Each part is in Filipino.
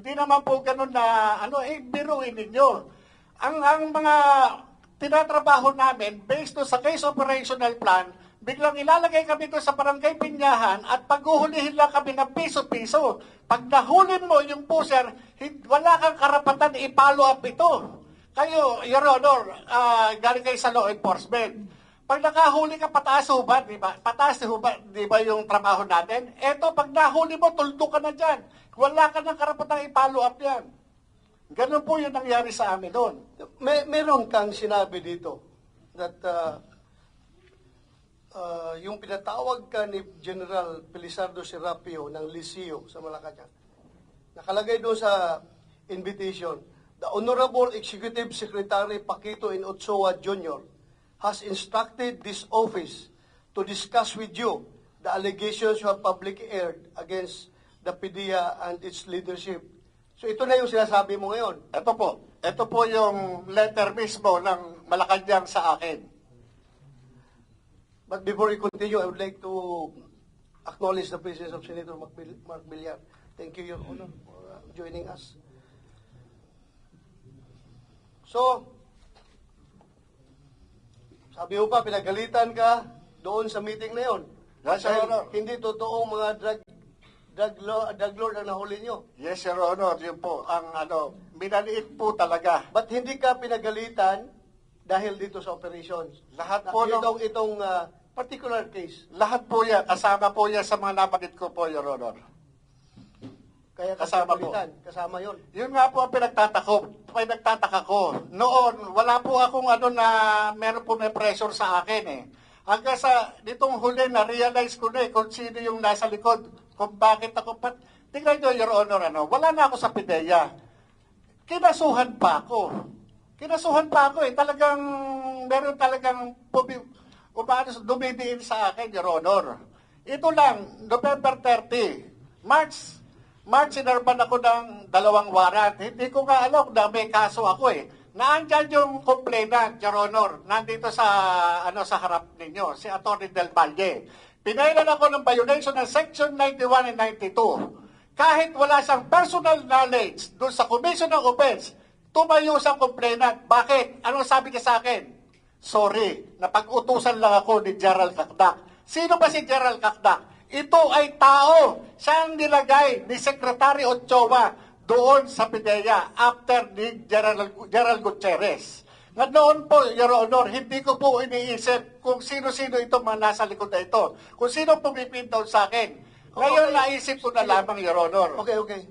Hindi naman po ganun na, biruin ninyo. Ang mga tinatrabaho namin, based to sa case operational plan, biglang ilalagay kami doon sa barangay Pinyahan at paghuhulihin lang kami ng piso-piso. Pag nahulin mo yung pusher, wala kang karapatan i-follow up ito. Kayo, Your Honor, galing kayo sa law enforcement. Pag nakahuli ka, pataas hubad, di ba? Pataas hubad, di ba yung trabaho natin? Eto, pag nahuli mo, tuldo ka na dyan. Wala ka ng karapatang i-follow up yan. Ganun po yung nangyari sa amin doon. Meron kang sinabi dito that yung pinatawag ka ni General Felizardo Serapio ng Liceo sa Malacanang. Nakalagay doon sa invitation, the Honorable Executive Secretary Paquito N. Ochoa Jr. has instructed this office to discuss with you the allegations you have publicly aired against the PDEA and its leadership. So ito na yung sinasabi mo ngayon. Ito po yung letter mismo ng Malacanang sa akin. But before we continue, I would like to acknowledge the presence of Senator Mark Villar. Thank you, Your Honor, for joining us. So, sabi mo pa, pinagalitan ka doon sa meeting na yun. Yes, Your Honor. Hindi totoong mga drug lord ang nahuli nyo. Yes, Your Honor. Yun po, minaliit po talaga. But hindi ka pinagalitan dahil dito sa operations. Lahat po itong particular case. Lahat po yan, kasama po yan sa mga nabanggit ko po, Your Honor. Kaya Kasama kasama yun. Yun nga po ang pinagtataka ko. Noon, wala po akong meron po may pressure sa akin eh. Hanggang sa nitong huli na-realize ko na kung sino yung nasa likod, kung bakit ako tingnan nyo, Your Honor, wala na ako sa PDEA. Kinasuhan pa ako eh. Talagang, meron talagang dumidiin sa akin, Your Honor. Ito lang, November 30, March, sinarban ako ng 2 warrant. Hindi ko nga alam na may kaso ako eh. Naandyan yung complainant, Your Honor, nandito sa harap ninyo, si Atty. Del Valle. Pinailan ako ng violation ng Section 91 and 92. Kahit wala siyang personal knowledge doon sa commission ng offense, tumayo sa complainant. Bakit? Anong sabi niya sa akin? Sorry, napag-utusan lang ako ni Gerald Cacdac. Sino ba si Gerald Cacdac? Ito ay tao. Siya ang nilagay ni Secretary Ochoa doon sa PDEA after ni Gerald Gutierrez. Nga noon po, Your Honor, hindi ko po iniisip kung sino-sino ito mga nasa likod na ito. Kung sino pumipintaw sa akin. Ngayon, naisip ko na lamang, Your Honor. Okay.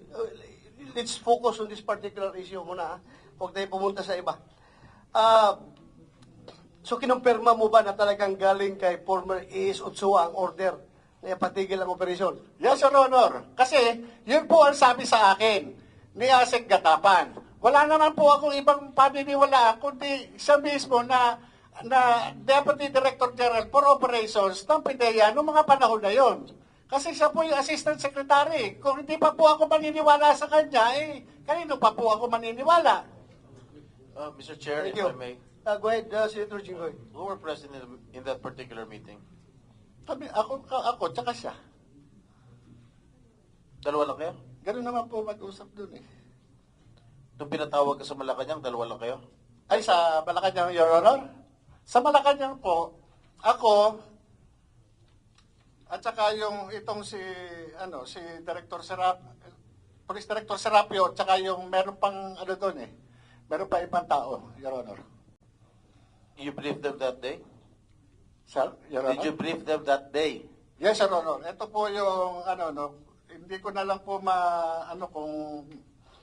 Let's focus on this particular issue muna. Huwag tayo pumunta sa iba. So, kinumpirma mo ba na talagang galing kay former AS Ochoa ang order na ipatigil ang operasyon? Yes, Your Honor. Kasi, yun po ang sabi sa akin ni Asek Gatapan. Wala naman po akong ibang paniniwala, kundi siya mismo na Deputy Director General for Operations ng PDEA noong mga panahon na yon. Kasi siya po yung Assistant Secretary. Kung hindi pa po ako maniniwala sa kanya, kanino pa po ako maniniwala? Mr. Chair, Thank if you. I may, Go ahead, Senator Jinggoy. who were present in that particular meeting? Ako, tsaka siya. Dalawa lang kayo? Ganun naman po mag-usap dun eh. Nung pinatawag ka sa Malacanang, dalawa lang kayo? Ay, sa Malacanang, Your Honor? Sa Malacanang po, ako, at saka itong si Director Police Director Serapio, at saka yung meron pang doon eh. Meron pa ibang tao, Your Honor. You briefed them that day? Sir, Your Honor? Did you brief them that day? Yes, Your Honor. Ito po yung hindi ko na lang po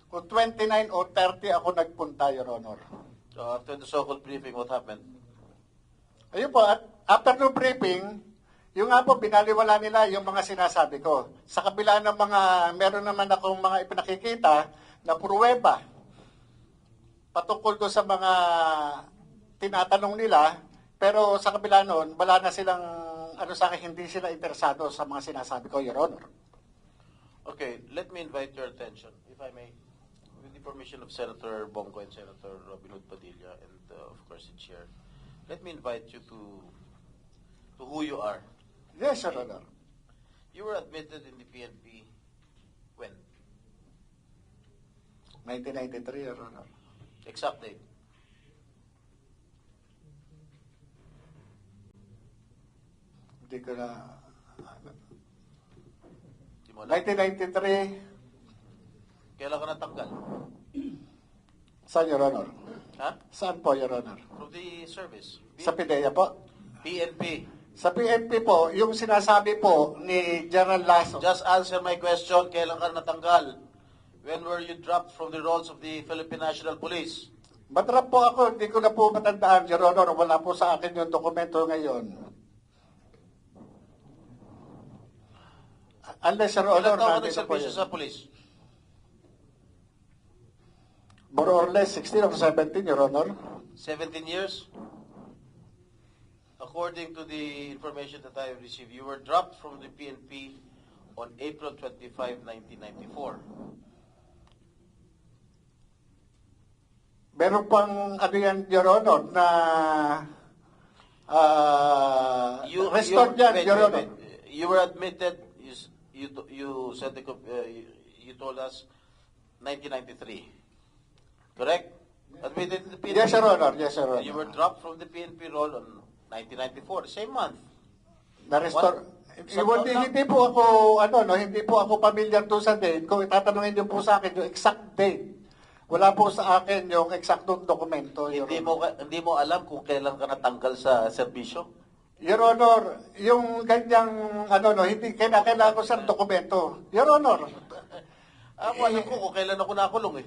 kung 29 o 30 ako nagpunta, Your Honor. So after the so-called briefing, what happened? Ayun po, at after the briefing, yung nga po, binaliwala nila yung mga sinasabi ko. Sa kabila ng meron naman akong mga ipinakikita na pruweba patungkol ko sa mga tinatanong nila, pero sa kabila nun, wala na silang, sa akin, hindi sila interesado sa mga sinasabi ko, Your Honor. Okay, let me invite your attention, if I may, with the permission of Senator Bongo and Senator Robin Hood Padilla, and of course the Chair. Let me invite you to who you are. Yes, Your Honor. You were admitted in the PNP when? 1993, Your Honor. Exact date. Hindi ko na... Di mo alam. 1993, Kailan ka natanggal? saan, Your Honor? Ha? Saan po, Your Honor? From the service. Sa PIDEA po? PNP. Sa PNP po, yung sinasabi po ni General Lasso, Just answer my question. Kailan ka natanggal? When were you dropped from the rolls of the Philippine National Police? matrap po ako, hindi ko na po matandaan, Your Honor, wala po sa akin yung dokumento ngayon. Unless, Your Honor, Ilan taon ka nandito po nagservisyo yun. sa police? More or less 16 or 17, Your Honor. 17 years? According to the information that I have received, you were dropped from the PNP on April 25, 1994. Meron pang ano yan, Your Honor, na restored yan, Your Honor. You were admitted, you said you told us 1993. Correct? Admitted to the PNP. Yes, Your Honor. Yes, Your Honor. You were dropped from the PNP role on 1994, same month. Na-restore. What? Hindi po ako, hindi po ako familiar doon sa date. Kung itatanungin niyo po sa akin yung exact date, wala po sa akin yung eksaktong dokumento, Your Honor. Hindi mo alam kung kailan ka natanggal sa serbisyo? Your Honor, yung ganyang, hindi kailangan ko sa dokumento. Your Honor, Alam ko kung kailan ako nakulong eh.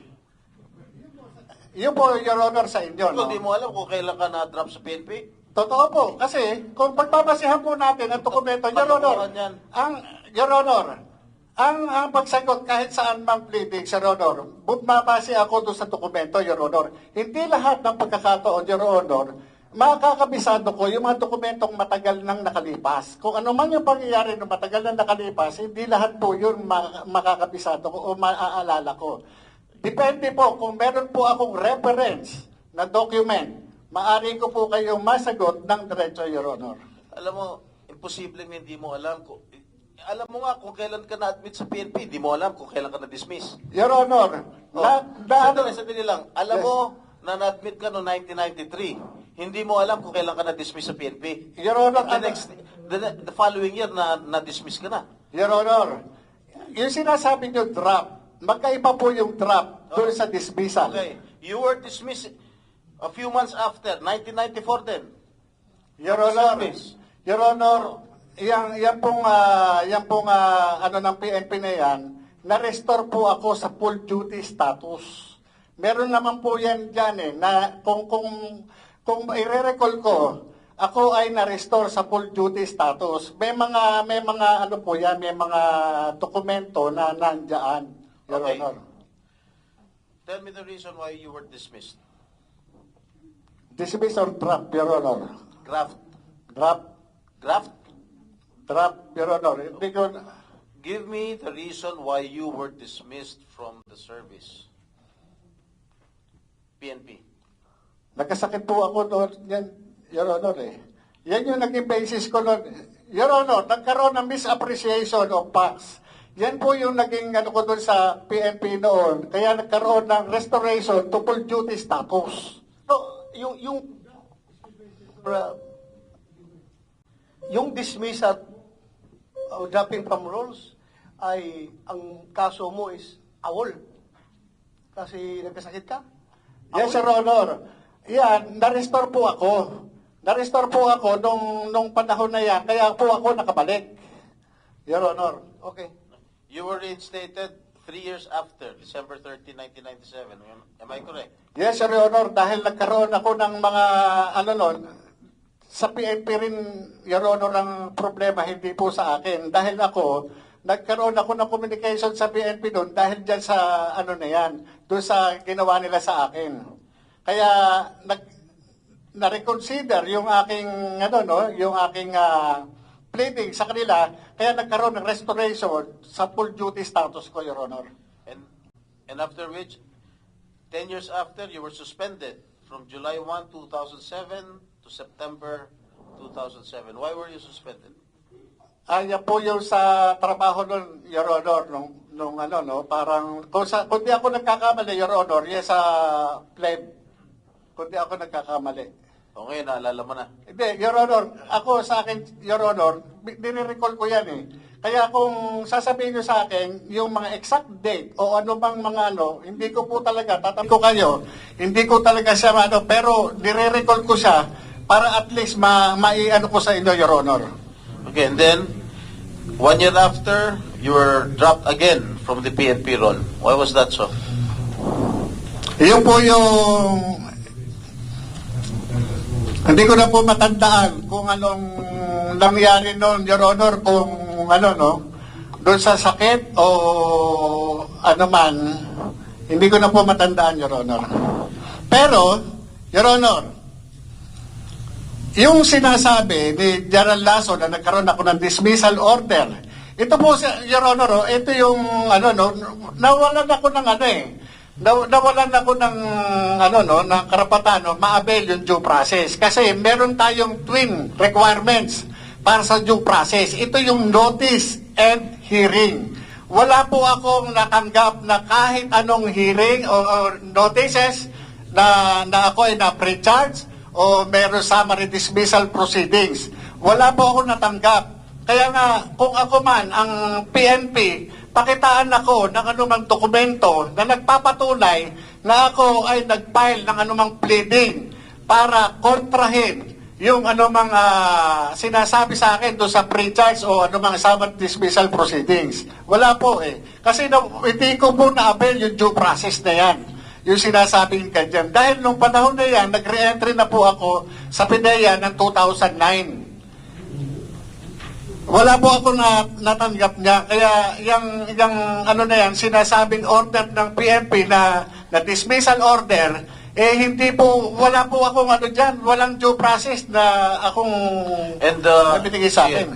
yun po, Your Honor, sa inyo, no? Hindi mo alam kung kailan ka na-drop sa PNP? Totoo po, kasi kung pagbabasihan po natin ang dokumento, Your Honor, Patuturan yan. Your Honor, ang pagsagot kahit saan mang pleading, Your Honor, bumabase ako doon sa dokumento, Your Honor. Hindi lahat ng pagkakataon, Your Honor, makakabisado ko yung mga dokumentong matagal nang nakalipas. Kung ano man yung pangyayari ng matagal nang nakalipas, hindi lahat po yun makakabisado ko o maaalala ko. Depende po kung meron po akong reference na document, maaari ko po kayong masagot ng diretso, Your Honor. Alam mo, imposibleng hindi mo alam kung... Alam mo nga kung kailan ka na-admit sa PNP, hindi mo alam kung kailan ka na-dismiss. Your Honor, Sandali lang. Alam Yes. mo na na-admit ka noong 1993. Hindi mo alam kung kailan ka na-dismiss sa PNP. Your Honor, The following year na-dismiss ka na. Your Honor, yung sinasabi nyo drop, magkaiba po yung drop doon sa dismissal. Okay. You were dismissed a few months after, 1994 then. Your From the Honor, service. Your Honor, yan pong ng PNP na yan, na-restore po ako sa full duty status. Meron naman po yan dyan na kung i-recall ko, ako ay na-restore sa full duty status. May mga po yan, may mga dokumento na nandiyan, Your Okay. Honor. Tell me the reason why you were dismissed. Dismiss or drop, Your Honor? Graft. Drop, Your Honor. Hindi ko... Give me the reason why you were dismissed from the service. PNP. Nagkasakit po ako doon, yan, Your Honor Yan yung naging basis ko noon. Your Honor, nagkaroon ng misappreciation of facts. Yan po yung naging ko doon sa PNP noon. Kaya nagkaroon ng restoration to full duty status. No, yung dismissal o dropping from roles ay ang kaso mo is awol. Kasi nagkasakit ka? Yes, Your Honor. Yan, na-restore po ako. Na-restore po ako nung panahon na yan. Kaya po ako nakabalik. Your Honor. Okay. You were reinstated 3 years after, December 30, 1997. Am I correct? Yes, Your Honor, dahil nagkaroon ako ng mga, sa PNP rin, Your Honor, ang problema, hindi po sa akin. Dahil nagkaroon ako ng communication sa PNP doon dahil dyan sa, doon sa ginawa nila sa akin. Kaya, na-reconsider yung aking, pleading sa kanila, kaya nagkaroon ng restoration sa full duty status ko, Your Honor. And after which, 10 years after, you were suspended from July 1, 2007 to September 2007. Why were you suspended? Yan po yung sa trabaho nun, Your Honor, nung ano, no, parang, kung di ako nagkakamali, Your Honor, yes, pled. Kung di ako nagkakamali. O ngayon, naalala mo na. Hindi, Your Honor, ako sa akin, Your Honor, nire-recall ko yan eh. Kaya kung sasabihin nyo sa akin, yung mga exact date o ano bang mga ano, hindi ko po talaga, tatanong ko kayo, hindi ko talaga siya ano, pero nire-recall ko siya para at least mai-ano ko sa inyo, Your Honor. Okay, and then, 1 year after, you were dropped again from the PNP role. Why was that so? Yun po yung, hindi ko na po matandaan kung anong nangyari noon, Your Honor, kung ano, no, doon sa sakit o ano man, hindi ko na po matandaan, Your Honor. Pero, Your Honor, yung sinasabi ni General Lasso na nagkaroon ako ng dismissal order, ito po, Your Honor, ito yung, ano, no, nawalan ako ng ano eh, nawalan ako ng ano no ng karapatan no ma-avail yung due process kasi meron tayong twin requirements para sa due process. Ito yung notice and hearing. Wala po akong natanggap na kahit anong hearing o notices na ako ay na-pre-charge o meron summary dismissal proceedings. Wala po akong natanggap. Kaya nga, kung ako man ang PNP, pakitaan ako ng anumang dokumento na nagpapatunay na ako ay nag-file ng anumang pleading para kontrahin yung anumang sinasabi sa akin doon sa pre-charge o anumang summary dismissal proceedings. Wala po eh. Kasi hindi ko po na-avail yung due process na yan. Yung sinasabing ganyan. Dahil nung panahon na yan, nag-re-entry na po ako sa PIDEA ng 2009. Wala po ako natanggap niya. Kaya yung ano na yan, sinasabing order ng PNP na dismissal order, eh hindi po, wala po akong ano dyan, walang due process na akong nabinigay sa akin.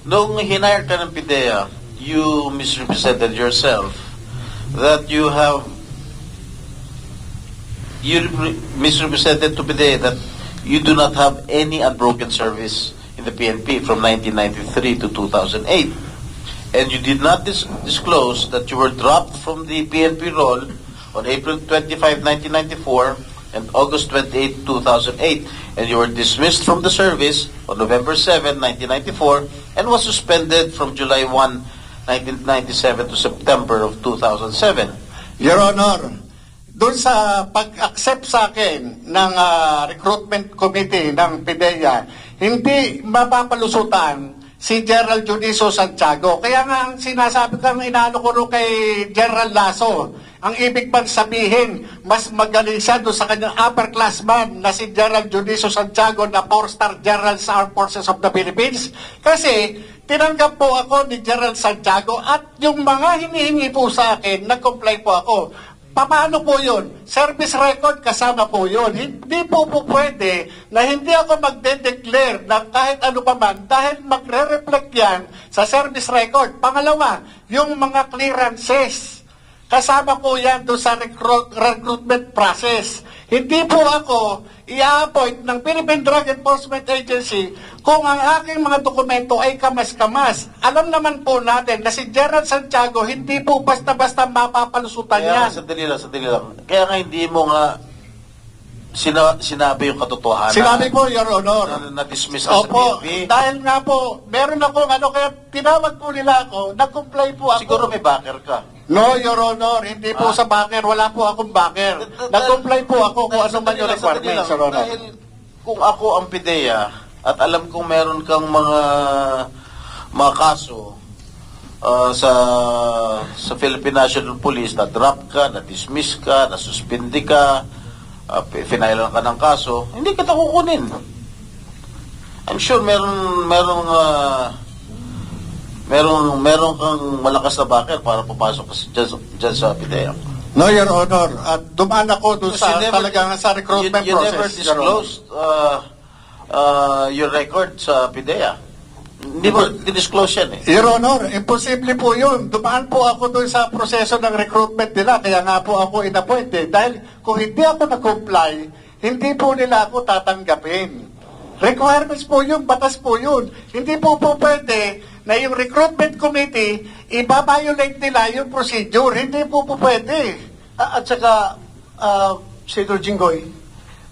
Nung hinire ka ng PIDEA, you misrepresented yourself that you misrepresented to PIDEA that you do not have any unbroken service in the PNP from 1993 to 2008. And you did not disclose that you were dropped from the PNP role on April 25, 1994 and August 28, 2008. And you were dismissed from the service on November 7, 1994 and was suspended from July 1, 1997 to September of 2007. Your Honor, doon sa pag-accept sa akin ng recruitment committee ng PIDEA, hindi mapapalusutan si General Juniso Santiago. Kaya nga ang sinasabi ko, inaano ko rin kay General Lasso, ang ibig bang sabihin, mas magaling siya doon sa kanyang upperclassman na si General Juniso Santiago na 4-star General sa Armed Forces of the Philippines? Kasi tinanggap po ako ni General Santiago at yung mga hinihingi po sa akin, nag-comply po ako. Paano po yun? Service record kasama po yun. Hindi po pwede na hindi ako magde-declare ng kahit ano pa man dahil magre-reflect yan sa service record. Pangalawa, yung mga clearances. Kasama po yan doon sa recruitment process. Hindi po ako i-appoint ng Philippine Drug Enforcement Agency kung ang aking mga dokumento ay kamas-kamas. Alam naman po natin na si General Santiago hindi po basta-basta mapapalusutan yan. Sandali lang. Kaya nga hindi mo nga sinabi yung katotohanan. Sinabi po, Your Honor. Na-dismiss ka sa Opo, PNP. dahil nga po, meron akong kaya tinawag po nila ako, nag-comply po ako. Siguro may backer ka. No, Your Honor, hindi po sa backer, wala po akong backer. Nag-comply po ako kung ano man yung requirements, Your Honor. Dahil kung ako ang PIDEA at alam kong meron kang mga kaso sa Philippine National Police, na-drop ka, na-dismiss ka, na-suspindi ka, finailan ka ng kaso, hindi kita kukunin. I'm sure meron kang malakas na backer para papasok ka dyan sa PIDEA. No, Your Honor. At dumaan ako doon sa talagang sa recruitment you process. never disclosed your record sa PIDEA. Hindi mo disclose yan eh. Your Honor, imposible po yun. Dumaan po ako doon sa proseso ng recruitment nila. Kaya nga po ako inappointed. Dahil kung hindi ako nag-comply, hindi po nila ako tatanggapin. Requirements po yun, batas po yun. Hindi po pwede na yung recruitment committee, ibabiolate nila yung procedure. Hindi po pwede. At saka, Senator Jinggoy,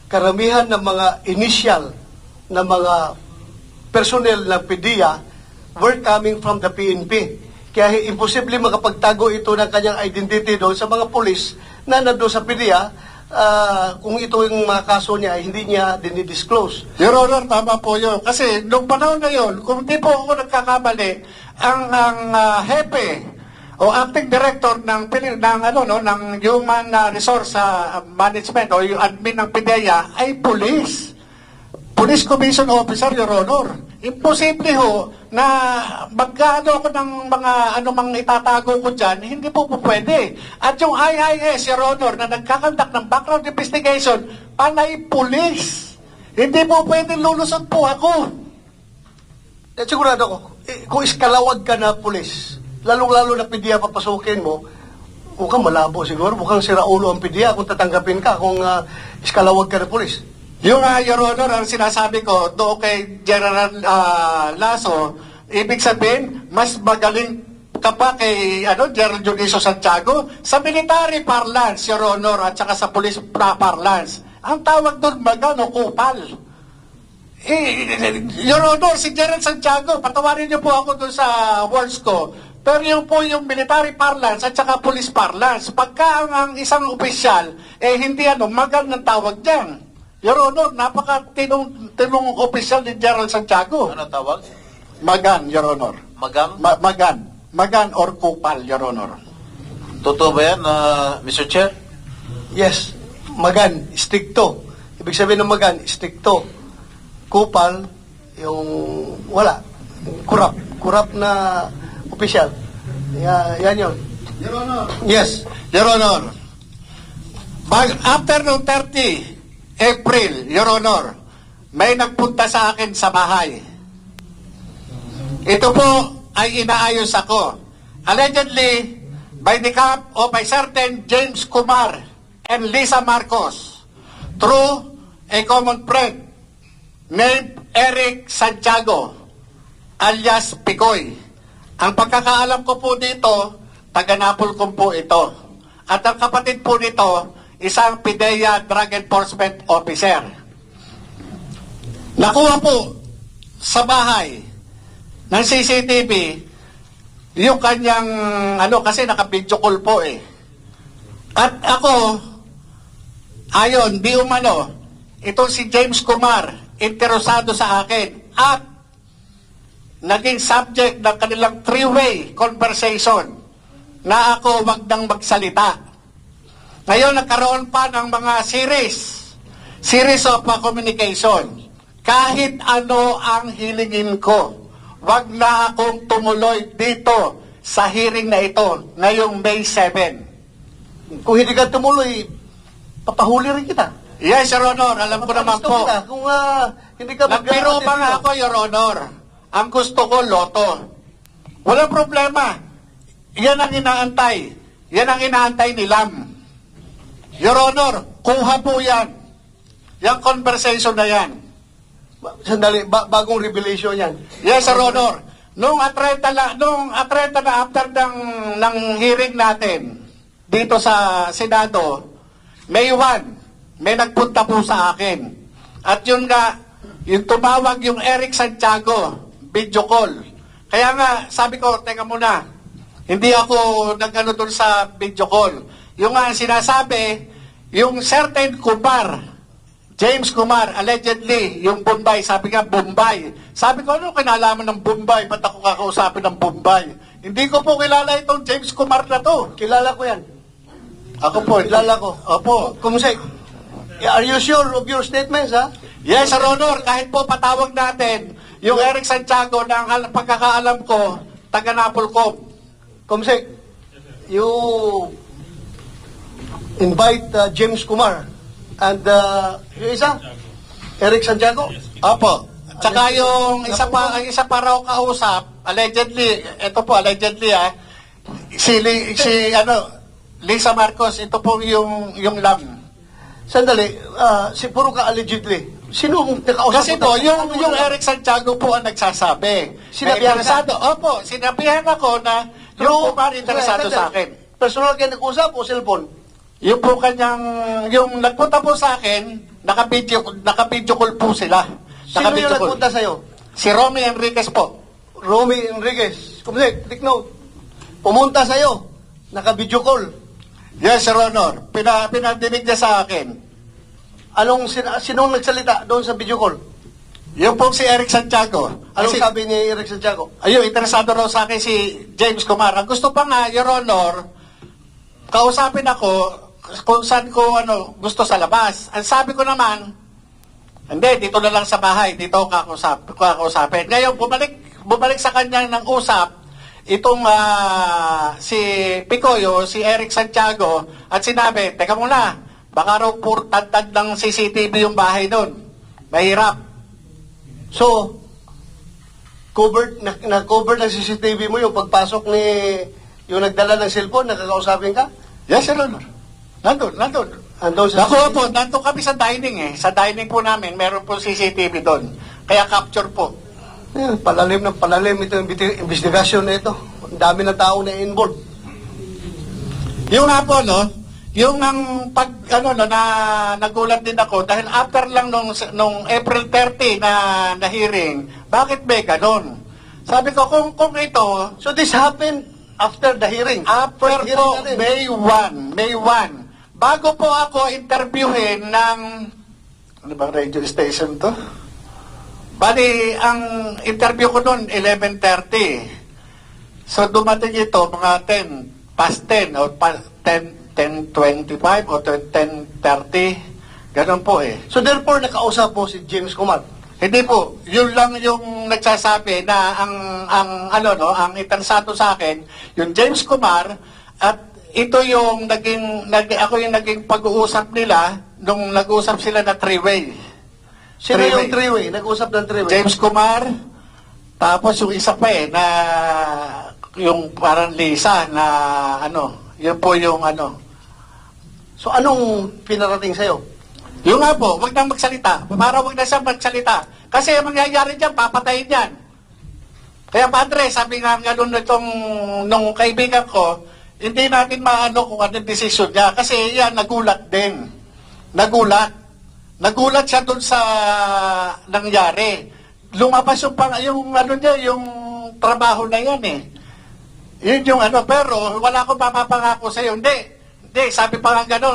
karamihan ng mga initial na mga personnel ng PDEA were coming from the PNP. Kaya imposible makapagtago ito ng kanyang identity doon sa mga pulis na nandun sa PDEA kung ito yung mga kaso niya, hindi niya dinidisclose. Your Honor, tama po yun. Kasi nung panahon na yun, kung di po ako nagkakamali, ang hepe o acting director ng Human Resource Management o yung admin ng PDEA ay police. Police Commission Officer, Your Honor. Imposible ho na magkano ako ng mga anumang itatago ko dyan, hindi po pwede. At yung IIS, Your Honor, na nagkakandak ng background investigation, panay police. Hindi po pwede lulusot po ako. At sigurado ko, kung iskalawag ka na pulis, lalong-lalo na PDEA papasukin mo, mukhang malabo siguro, mukhang siraulo ang PDEA kung tatanggapin ka kung iskalawag ka na pulis. Yung Your Honor, ang sinasabi ko doon kay General Lasso, ibig sabihin, mas magaling ka pa kay General Juniso Santiago sa military parlance, Your Honor, at saka sa police parlance. Ang tawag doon, magano, kupal. Your Honor, si General Santiago, patawarin niyo po ako doon sa words ko, pero yung po yung military parlance at saka police parlance, pagka ang isang opisyal, hindi magan ng tawag diyan. Your Honor, napaka-tinong opisyal ni General Santiago. Ano tawag? Magan, Your Honor. Magang? Magan. Magan or kupal, Your Honor. Totoo ba yan, Mr. Chair? Yes, magan, stricto. Ibig sabihin ng magan, stricto. Kupal, yung wala. Kurap. Kurap na opisyal. Yan yun. Your Honor. Yes. Your Honor. After noong 30 April, Your Honor, may nagpunta sa akin sa bahay. Ito po ay inaayos ako. Allegedly, by the camp of a certain James Kumar and Lisa Marcos through a common friend named Eric Santiago alias Picoy. Ang pagkakaalam ko po dito, taga-Napolcom po ito. At ang kapatid po nito, isang PDEA Drug Enforcement Officer. Nakuha po sa bahay ng CCTV yung kanyang, kasi naka-video call po eh. At ako, ayon, di umano, itong si James Kumar, interesado sa akin at naging subject ng kanilang three-way conversation na ako wag nang magsalita. Ngayon, nagkaroon pa ng mga series of communication. Kahit ano ang hilingin ko, wag na akong tumuloy dito sa hearing na ito, ngayong May 7. Kung hindi ka tumuloy, papahuli rin kita. Yes, Your Honor, alam ko naman po. Kita. Kung hindi ka Nagpiro pa nga ako, Your Honor. Ang gusto ko, loto. Walang problema. Yan ang inaantay. Yan ang inaantay ni Lam. Your Honor, kuha po yan. Yung conversation na yan. Sandali, bagong revelation yan. Yes, Your Honor. Nung atreta na after ng hearing natin dito sa Senado, May 1, may nagpunta po sa akin. At yun nga, yung tumawag yung Eric Santiago, video call. Kaya nga, sabi ko, teka muna, hindi ako nag-ano dun sa video call. Yung nga sinasabi, yung certain Kumar, James Kumar, allegedly, yung Bombay, sabi nga, Bombay. Sabi ko, ano kinalaman ng Bombay? Ba't ako kakausapin ng Bombay? Hindi ko po kilala itong James Kumar na to. Kilala ko yan. Ako po. Kilala ko. Opo. Kumusay, are you sure of your statements, ha? Yes, Sir Honor, kahit po patawag natin, yung Eric Santiago na ang pagkakaalam ko, taga-Napolcom. Kumusay, you invite James Kumar and yung isa, Eric Santiago. Opo. Tsaka yung isa pa raw kausap, allegedly, ito po, allegedly si Lisa Marcos, ito po yung Lam. Sandali, puro ka allegedly. Sino ang nakausap Kasi mo? po, yung Eric Santiago po ang nagsasabi. Sinabihan Na interesado. Opo, sinabihan ako na yung po interesado sa akin. Personal kayo nag-usap o cellphone? Yung po kanyang, yung nagpunta po sa akin, naka-video call po sila. Sino yung Naka-video call. nagpunta sa'yo? Si Romy Enriquez po. Romy Enriquez. Kumsik, take note. Pumunta sa'yo. Naka-video call. Yes, Your Honor. Pinadinig niya sa akin. Sinong nagsalita doon sa video call? Yung po si Eric Santiago. Anong Kasi- sabi ni Eric Santiago? Ayun, interesado raw sa akin si James Kumar. Ang gusto pa nga, Your Honor, kausapin ako kung saan ko gusto sa labas. Ang sabi ko naman, hindi, dito na lang sa bahay, dito ako kakausapin. Ngayon, bumalik sa kanya ng usap, itong si Picoyo, si Eric Santiago, at sinabi, teka muna, baka raw purtad ng CCTV yung bahay doon. Mahirap. So, na-cover ng CCTV mo yung pagpasok ni yung nagdala ng cellphone, nakakausapin ka? Yes, Your Honor. Nandun. Andun sa Nakuha po, nandun kami sa dining eh. Sa dining po namin, meron po CCTV doon. Kaya capture po. Ayan, palalim ng palalim ito yung investigasyon na ito. Ang dami ng tao na involved. Yung nga po, yung ang na nagulat din ako dahil after lang nung April 30 na hearing, bakit may ganon? Sabi ko, kung ito, So this happened after the hearing. after First hearing po, natin. May 1, bago po ako interviewin ng, ano bang radio station to? Bali, ang interview ko noon, 11:30. So, dumating ito, mga 10, past 10, o 10:25, o 10:30. Ganon po eh. So therefore, nakausap po si James Kumar. Hindi po, yun lang yung nagsasabi na ang interesado sa akin, yung James Kumar, at ito yung ako yung naging pag-uusap nila nung nag-uusap sila na three-way. Sino yung three-way? Nag-usap ng three-way? James Kumar, tapos yung isa pa na yung parang Lisa na yun po yung So anong pinarating sa'yo? Yung nga po, wag nang magsalita. Para wag na siya magsalita. Kasi ang mangyayari dyan, papatayin yan. Kaya Padre, sabi nga gano'n nung kaibigan ko, hindi natin maano kung anong desisyon niya. Kasi yan, nagulat din. Nagulat siya dun sa nangyari. Lumabas yung yung trabaho na yan eh. Yun yung pero wala akong mapapangako sa'yo. Hindi, sabi pa nga gano'n.